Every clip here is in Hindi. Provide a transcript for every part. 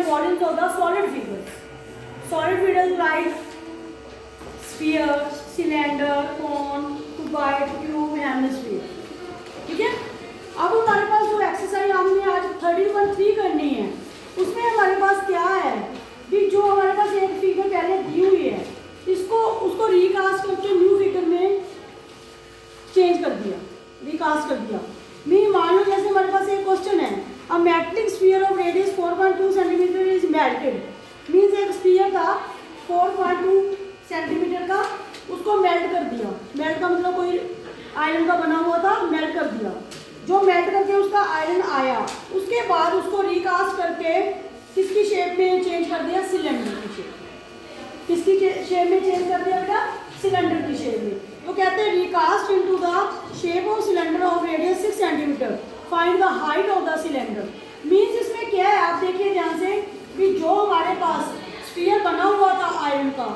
volumes of the solid figures. Solid figures like sphere, cylinder, cone, cuboid, cube, hemisphere. ठीक है। अब हमारे पास जो एक्सरसाइज हमने आज 13.3 करनी है उसमें हमारे पास क्या है कि जो हमारे पास एक फिगर पहले दी हुई है इसको उसको रिकास्ट करके न्यू फिगर में चेंज कर दिया, रिकास्ट कर दिया। मैं मान लो जैसे हमारे पास एक क्वेश्चन है, a metallic sphere of radius 4.2 centimetre is melted. Means एक स्फीयर था 4.2 सेंटीमीटर का, उसको मेल्ट कर दिया। मेल्ट का मतलब कोई आयरन का बना हुआ था, मेल्ट कर दिया। जो मेल्ट करके उसका आयरन आया, उसके बाद उसको रिकास्ट करके किसकी शेप में चेंज कर दिया? सिलेंडर की शेप। किसकी शेप में चेंज कर दिया बेटा? सिलेंडर की शेप में। तो कहते हैं recast into the shape of cylinder of radius 6 centimetre, find the height of the cylinder. Means इसमें क्या है आप देखिए ध्यान से कि जो हमारे पास स्फीयर बना हुआ था आयरन का,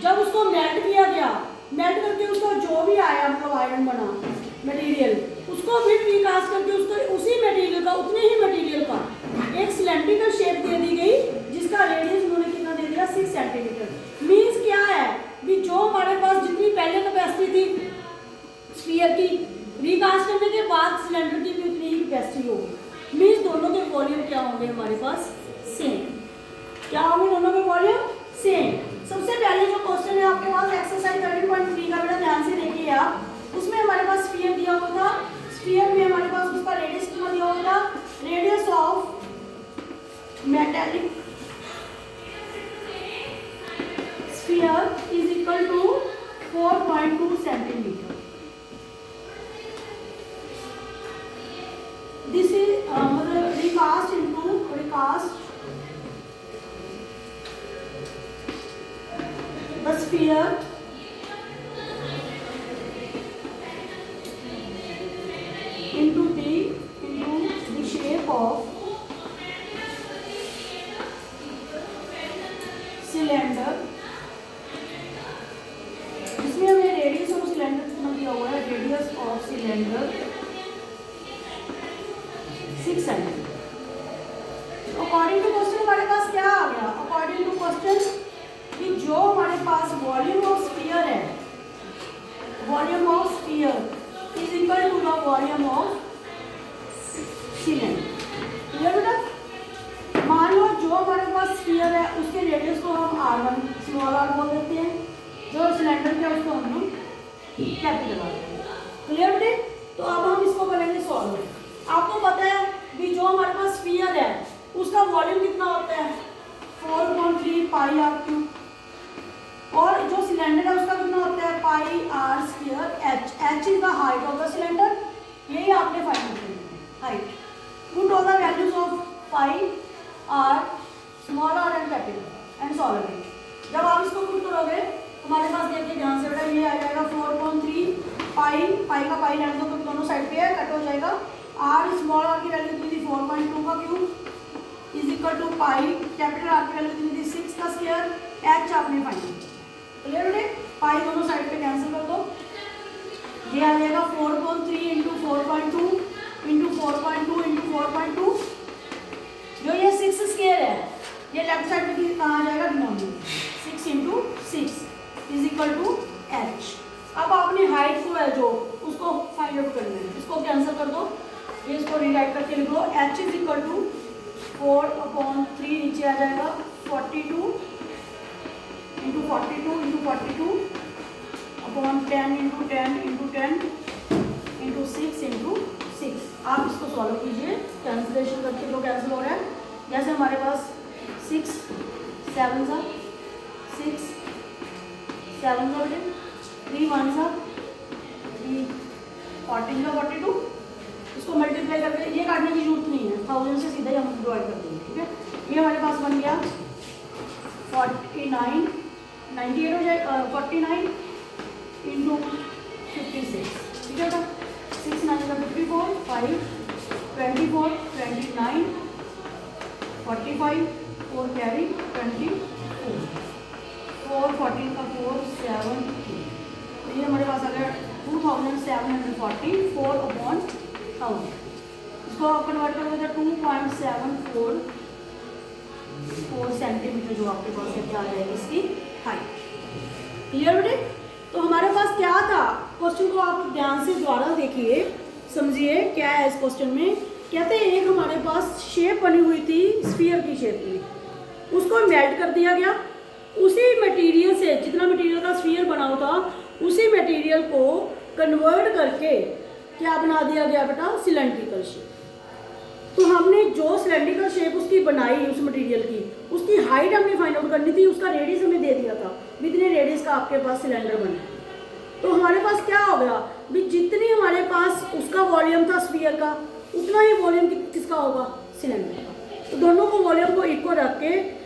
जब उसको मेल्ट किया गया, मेल्ट करके उसका जो भी आया मतलब आयरन बना मटेरियल, उसको फिर रिकास्ट करके उसको उसी मटेरियल का, उतने ही मटेरियल का एक सिलेंड्रिकल शेप दे दी गई जिसका रेडियस उन्होंने कितना दे दिया? 6 सेंटीमीटर। मीन्स क्या है कि जो हमारे पास जितनी पहले कैपेसिटी थी स्फीयर की, रिकास्ट करने के बाद सिलेंडर की भी उतनी ही कैपेसिटी होगी। मीन्स दोनों के वॉल्यूम क्या होंगे हमारे पास? सेम। क्या होंगे दोनों के वॉल्यूम? सेम। सबसे पहले जो क्वेश्चन है आपके पास एक्सरसाइज 13.3 का, बेटा ध्यान से देखिए आप, उसमें हमारे पास स्फीयर दिया हुआ था। स्फीयर में हमारे पास उसका रेडियस कितना दिया हुआ था? Radius of metallic sphere is equal to 4.2 centimetre. This is मतलब recast into recast the sphere into the shape of cylinder, जिसमें हमें रेडियस ऑफ सिलेंडर कितना दिया हुआ है? Radius of cylinder 6 centimetre. According to question हमारे पास क्या आ गया? अकॉर्डिंग टू क्वेश्चन कि जो हमारे पास वॉल्यूम ऑफ स्फीयर है, volume of sphere is equal to the volume of cylinder. Clear बेटा? मान लो जो हमारे पास स्फीयर है उसके रेडियस को हम r1 स्मॉल r बोल देते हैं, जो सिलेंडर के उसको हम लोग कैपिटल r। क्लियर बेटे? तो अब हम इसको करेंगे सॉल्व। आपको पता है कि जो हमारे पास स्फीयर है उसका वॉल्यूम कितना होता है? 4.3 पाई आर क्यूब, और जो सिलेंडर है उसका कितना होता है? Pi r square h. H is the height of the cylinder. यही आपने फाइंड करनी है, height. Put all the values of pi r, small r and capital and solve it. जब आप इसको पुट करोगे हमारे पास देखिए ध्यान से बेटा, ये आ जाएगा 4.3 पाई, पाई का पाई लेने दो क्योंकि दोनों साइड पे है, कट हो जाएगा। आर स्मॉल आर की वैल्यू कितनी थी? 4.2 का cube is equal to pi, capital R की वैल्यू कितनी थी? 6 का स्क्वायर, एच आपने फाइंड किया। क्लियर बेटे? पाई दोनों साइड पे कैंसिल कर दो, ये आ जाएगा 4.3 इंटू 4.2 इंटू 4.2 इंटू 4.2। जो ये 6 स्क्वायर है ये लेफ्ट साइड पे कहाँ आ जाएगा? Denominator. 6 into 6 is equal to H. अब आपने हाइट को है जो उसको फाइंड आउट करना है, इसको कैंसिल कर दो, ये इसको रीराइट करके लिख दो। एच इज इक्वल टू 4/3 नीचे आ जाएगा 42 into 42 into 42 upon 10 into 10 into 10 into 6 into 6। आप इसको सॉल्व कीजिए, कैंसिलेशन करके तो कैंसिल हो रहा है। जैसे हमारे पास 6 7 सा 6 7 सा बेटे, 3 1 सा 3 14 का 42। इसको मल्टीप्लाई करके ये काटने की जरूरत नहीं है, 1000 से सीधा ही हम डिवाइड कर देंगे। ठीक है, ये हमारे पास बन गया 49 98 हो जाएगा 49 इंटू 56। ठीक है बेटा, 6 9 का 54 5 24 29 45 4 कैरी 24 4 14 का 4 7 2। तो ये हमारे पास आ गया 2740 4/1000। इसको कन्वर्ट करोगे तो 2.74 4 सेंटीमीटर जो आपके पास है क्या आ जाएगी इसकी हाइट। क्लियर बेटे? तो हमारे पास क्या था, क्वेश्चन को आप ध्यान से दोबारा देखिए, समझिए क्या है इस क्वेश्चन में। कहते हैं एक हमारे पास शेप बनी हुई थी स्फीयर की शेप में, उसको मेल्ट कर दिया गया। उसी मटेरियल से, जितना मटेरियल का स्फीयर बना हुआ था, उसी मटेरियल को कन्वर्ट करके क्या बना दिया गया बेटा, सिलेंड्रिकल शेप। तो हमने जो सिलेंड्रिकल शेप उसकी बनाई उस मटेरियल की, उसकी हाइट हमने फाइंड आउट करनी थी, उसका रेडियस हमें दे दिया था, इतने रेडियस का आपके पास सिलेंडर बना। तो हमारे पास क्या हो गया भी, जितनी हमारे पास उसका वॉल्यूम था स्फीयर का, उतना ही वॉल्यूम किसका होगा, सिलेंडर का। तो दोनों को वॉल्यूम को इक्वल रख के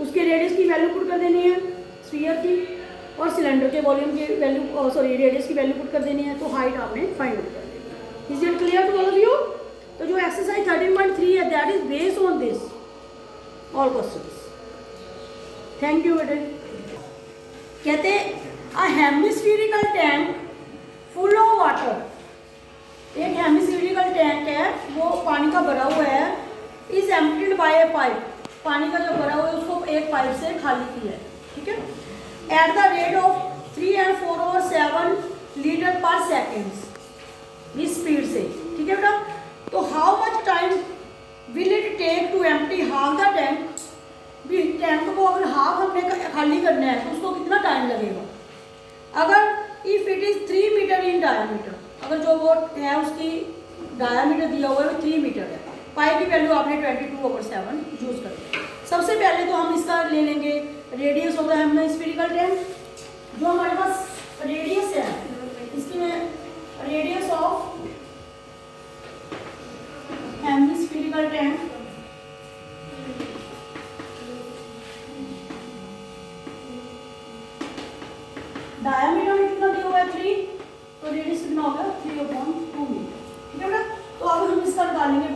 उसके रेडियस की वैल्यू पुट कर देनी है स्फीयर की, और सिलेंडर के वॉल्यूम की वैल्यू रेडियस की वैल्यू पुट कर देनी है। तो हाइट आपने फाइंड आउट कर देनी। Is it clear to all of you? तो जो एक्सरसाइज 13.3 है that is based on this all questions. Thank you बेटे। कहते a hemispherical tank full of water, एक हेमिस्फेरिकल टैंक है वो पानी का भरा हुआ है, is emptied by a pipe, पानी का जो भरा हुआ है उसको एक पाइप से खाली किया है, ठीक है, at the rate of 3 and 4/7 litre per second इस स्पीड से, ठीक है बेटा। तो how much time will it take to empty half the tank, भी टैंक को अगर हाफ हमने खाली करना है तो उसको कितना टाइम लगेगा। अगर if it is 3 metre in diameter, अगर जो वो है उसकी डायमीटर दिया हुआ है 3 मीटर है, पाई की वैल्यू आपने 22/7 यूज कर लिया। सबसे पहले तो हम इसका ले लेंगे radius of the hemispherical tank. जो हमारे पास रेडियस है इसकी में radius of hemispherical tank diameter में कितना दिया हुआ है 3, तो रेडियस कितना होगा 3/2 मीटर, ठीक है बेटा। तो अब हम इसका निकालेंगे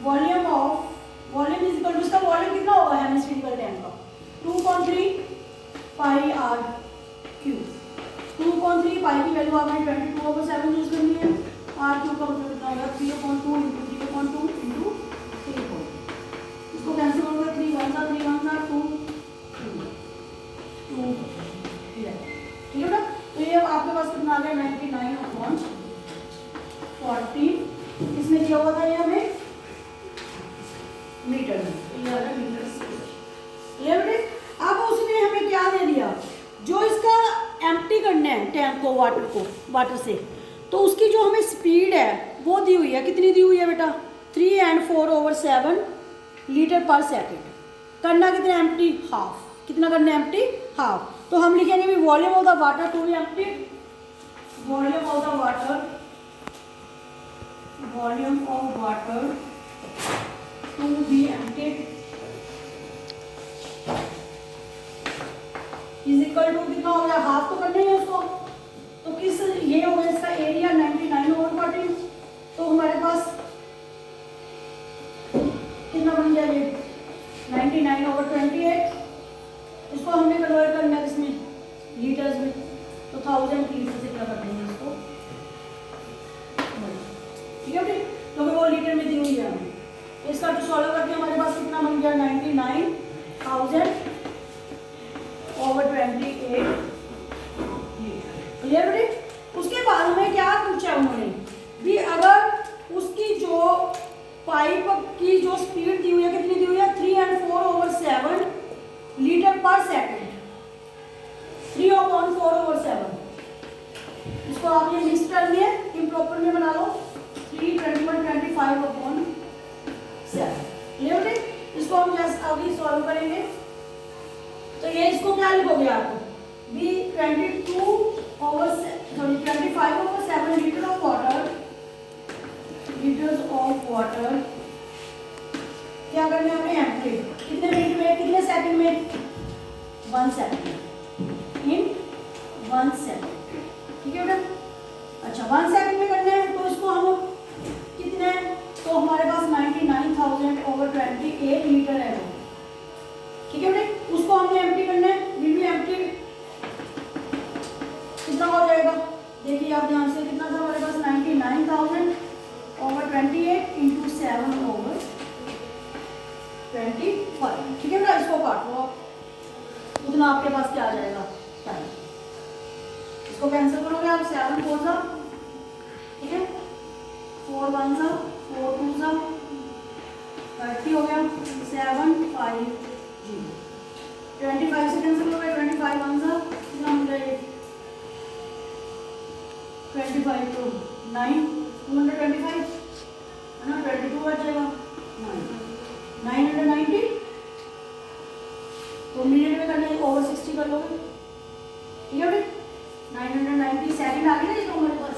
volume of volume is equal to, इसका वॉल्यूम कितना होगा हेमिस्फेरिकल टैंक का 2.3 पाई आर क्यूब। 2.3 पाई की वैल्यू आपने 22/7 यूज करनी है, आर क्यूब का मतलब कितना होगा 3/2 इंटू 3/2 इंटू 3/2, इसको कैंसिल होगा 3 1 3 1 2 2, ठीक है बेटा। तो ये आपके पास कितना आ गया 99/40, इसमें दिया हुआ था ये हमें मीटर में, तो ये आ गया मीटर स्क्वायर। ये बेटे अब उसने हमें क्या दे दिया, जो इसका एम्प्टी करना है टैंक को वाटर से, तो उसकी जो हमें स्पीड है वो दी हुई है, कितनी दी हुई है बेटा 3 and 4/7 लीटर पर सेकेंड। करना कितना एम्प्टी, हाफ, कितना करना है एम्प्टी, हाफ। तो हम लिखेंगे भी volume of the water to be emptied, volume of the water to be emptied is equal to कितना हो गया, हाफ तो करना ही है उसको, तो किस ये हो गया इसका एरिया 99/40, तो हमारे पास कितना बन गया ये 99/28, इसको हमने कन्वर्ट करना है इसमें लीटर्स में, तो 1000 लीटर से क्या कर देंगे इसको, ठीक है बेटे, क्योंकि वो लीटर में दी हुई है हमें। इसका जो सॉल्व करके हमारे पास कितना बन गया 99,000/28 क्लियर बेटे। उसके बाद हमें क्या पूछा उन्होंने भी, अगर उसकी जो पाइप की जो स्पीड दी हुई है कितनी दी हुई है 3 and 4/7 लीटर पर सेकेंड, 3/4/7, इसको आप ये मिक्स कर लिए इम्प्रॉपर में बना लो 321/25/7 क्लियर बेटे। इसको हम जैसे अभी सॉल्व करेंगे तो ये इसको क्या लिखोगे आप भी 25/7 लीटर ऑफ वाटर क्या करने हमें एम्प्टीड, कितने मिनट में, कितने सेकंड में 1 सेकंड इन 1 सेकंड, ठीक है बेटा। अच्छा 1 सेकंड में करना है तो इसको हम कितने, तो हमारे पास 99,000/28 लीटर है वो, ठीक है बेटे। उसको हमने एम्प्टी करना है, विल बी एम्प्टीड कितना हो जाएगा, देखिए आप ध्यान से, कितना था हमारे पास 99,000/28 इंटू 7/24, 5, ठीक है बेटा, इसको काट लो आप, उतना आपके पास क्या आ जाएगा टाइम। इसको कैंसिल करोगे आप, 7 4 सा, ठीक है, 4 1 सा, 4 2 सा, 30 हो गया, 7 5 0, 25 से कैंसिल हो गया, 25 1 सा, कितना मिल गया, 25 2 9, 225 है ना, 22 आ जाएगा, 990, तो मिनट में करने ओवर 60 कर लोगे, ठीक है बेटे, 990 सेकंड आ गया ना ये तो हमारे पास,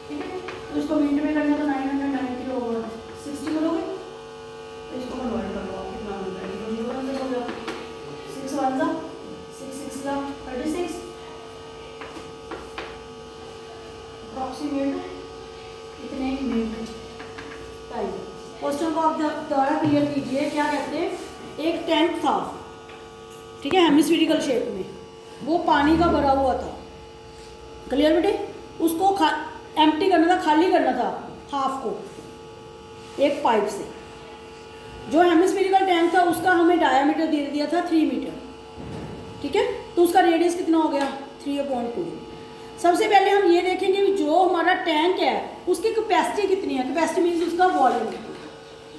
ठीक है, तो इसको मिनट में करना तो 990 ओवर 60 करोगे, तो इसको कन्वर्ट कर लो आप, कितना मिल रहा है, 0 1 हो गया, 6 1 जा, 6 6 जा, 36, अप्रॉक्सीमेट इतने मिनट टाइम। क्वेश्चन को आप दोबारा क्लियर कीजिए, क्या कहते हैं, एक टैंक था, ठीक है, हेमिस्फेरिकल शेप में, वो पानी का भरा हुआ था, क्लियर बेटे, उसको एम्प्टी करना था, खाली करना था हाफ को एक पाइप से। जो हेमिस्फेरिकल टैंक था उसका हमें डायामीटर दे दिया था 3 मीटर, ठीक है, तो उसका रेडियस कितना हो गया 3/2। सबसे पहले हम ये देखेंगे कि जो हमारा टैंक है उसकी कैपेसिटी कितनी है, कैपेसिटी मीन्स उसका वॉल्यूम कितना।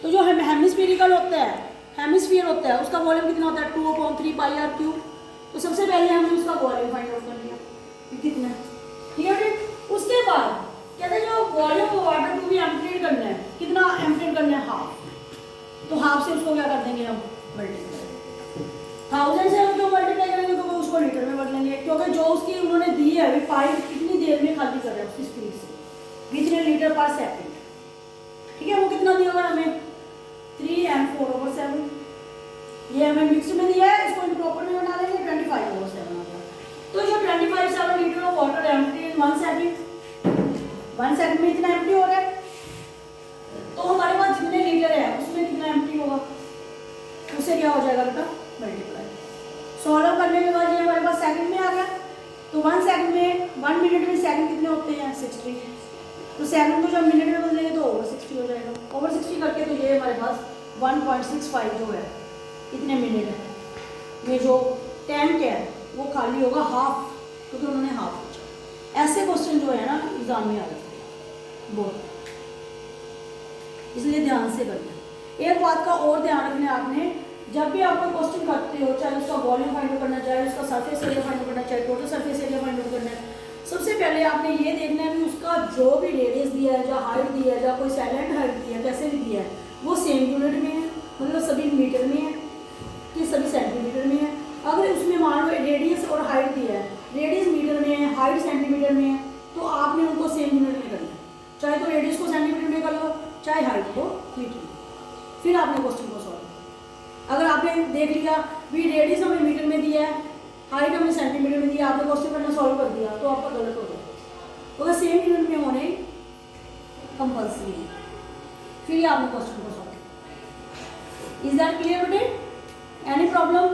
तो जो हेमिस्फेरिकल होता है, हेमिस्फीयर होता है, उसका वॉल्यूम कितना होता है 2/3 पाई आर क्यूब। तो सबसे पहले हमने उसका वॉल्यूम फाइंड आउट कर लिया कि कितना है, ठीक है बेटे। उसके बाद कहते हैं जो वॉल्यूम ऑफ वाटर टू भी एम्प्टीड करना है, कितना एम्प्टीड करना है, हाफ, तो हाफ से उसको क्या कर देंगे हम मल्टीप्लाई, 1000 से हम क्यों मल्टीप्लाई करेंगे, क्योंकि उसको लीटर में बदल लेंगे, क्योंकि जो उसकी उन्होंने दी है अभी पाइप कितनी देर में खाली कर रहा है उसकी स्पीड से, कितने लीटर पर सेकंड, ठीक है, वो कितना दिया होगा हमें 3 and 4/7, ये हमें मिक्स में दिया है, इसको इम्प्रॉपर में बना लेंगे 25/7 आ गया। तो जो 25/7 litre of water empty in 1 second, 1 second में इतना एम्प्टी हो रहा है, तो हमारे पास जितने लीटर है उसमें कितना एम्प्टी होगा, उससे क्या हो जाएगा बेटा मल्टीप्लाई। सॉल्व करने के बाद ये हमारे पास सेकंड में आ गया, तो 1 सेकंड में 1 मिनट में सेकंड कितने होते हैं 60, तो सेकंड को जब मिनट में बदलेंगे तो ओवर 60 हो जाएगा, ओवर 60 करके तो ये हमारे पास 1.65 जो है इतने मिनट है में जो टैंक है वो खाली होगा हाफ, क्योंकि तो उन्होंने हाफ पूछा। ऐसे क्वेश्चन जो है ना एग्जाम में आ जाते हैं बहुत, इसलिए ध्यान से करना। एक बात का और ध्यान रखना है आपने, जब भी आप कोई क्वेश्चन करते हो, चाहे उसका वॉल्यूम फाइंड आउट करना, चाहे उसका सरफेस एरिया फाइंड आउट करना, चाहे total surface area find out करना है, सबसे पहले आपने ये देखना है कि उसका जो भी रेडियस दिया है, जो हाइट दी है, जो कोई साइलेंट हाइट दी है, कैसे भी दिया है, वो सेम यूनिट में है, मतलब सभी मीटर में है कि सभी सेंटीमीटर में है। अगर उसमें मान लो रेडियस और हाइट दिया है, रेडियस मीटर में है, हाइट सेंटीमीटर में है, तो आपने उनको सेम यूनिट में करना है, चाहे तो रेडियस को सेंटीमीटर में कर लो, चाहे हाइट को मीटर में, फिर आपने क्वेश्चन को सॉल्व। अगर आपने देख लिया भी रेडियस हमें मीटर में दिया है, हाइट हमें सेंटीमीटर में दिया, आपने क्वेश्चन करना सॉल्व कर दिया, तो आपका गलत हो जाएगा, तो सेम यूनिट में होने कंपल्सरी है, फिर आपने क्वेश्चन को सॉल्व। इज दैट क्लियर बेटे? Any problem?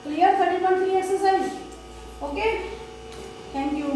Clear? 30.3 exercise, okay, thank you.